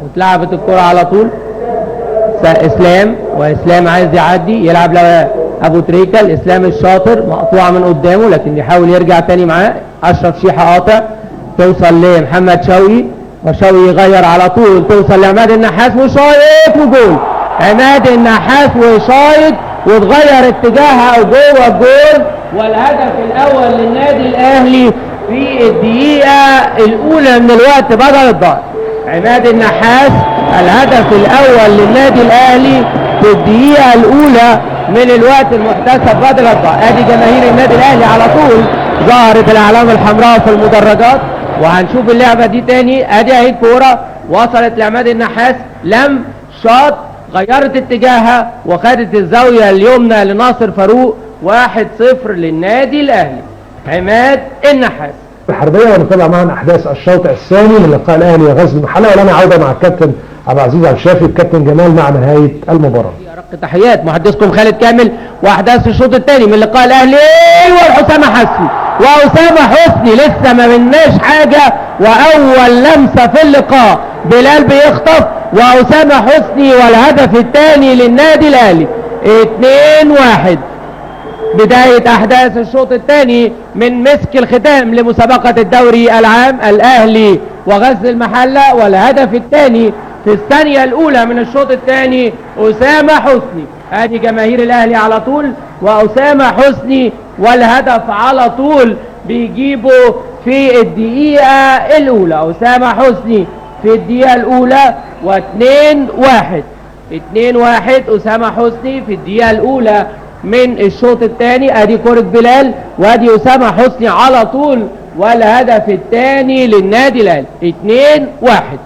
واتلعبت الكرة على طول. اسلام، واسلام عايز يعدي يلعب ابو تريكة. الاسلام الشاطر مقطوعة من قدامه لكن يحاول يرجع تاني معاه. اشرف شيحة قاطع، توصل لمحمد شوقي، وشوقي يغير على طول، توصل لعماد النحاس وشايط وجول. عماد النحاس وشايط وتغير اتجاهها جوه الجول، والهدف الاول للنادي الاهلي في الدقيقة الاولى من الوقت بدل الضائع. عماد النحاس الهدف الاول للنادي الاهلي في الدقيقة الاولى من الوقت المحتسب بدل الضائع. ادي جماهير النادي الاهلي على طول ظهرت الاعلام الحمراء في المدرجات، وهنشوف اللعبة دي تاني. ادي اهي الكورة وصلت لعماد النحاس، لم شاط، غيرت اتجاهها وخدت الزاوية اليمنى لناصر فاروق. 1-0 للنادي الاهلي. عماد النحاس. الحربية ونتابع معنا احداث الشوط الثاني من لقاء الاهلي وغزل المحله، ولنا عودة مع الكابتن عبد العزيز عبد الشافي والكابتن جمال مع نهاية المباراة. ارق تحيات محدثكم خالد كامل، واحداث الشوط الثاني من لقاء الاهلي واسامه حسني. واسامه حسني لسه ما مناش حاجه، واول لمسه في اللقاء بلال بيخطف واسامه حسني، والهدف الثاني للنادي الاهلي. 2-1 بداية احداث الشوط الثاني من مسك الختام لمسابقة الدوري العام الاهلي وغزل المحلة. والهدف الثاني في الثانية الاولى من الشوط الثاني اسامة حسني. ادي جماهير الاهلي على طول واسامة حسني، والهدف على طول بيجيبه في الدقيقة الاولى. اسامة حسني في الدقيقة الاولى. و2-1 اسامة حسني في الدقيقة الاولى من الشوط الثاني. ادي كرة بلال وادي اسامة حسني على طول، والهدف الثاني للنادي الاهلي. 2-1.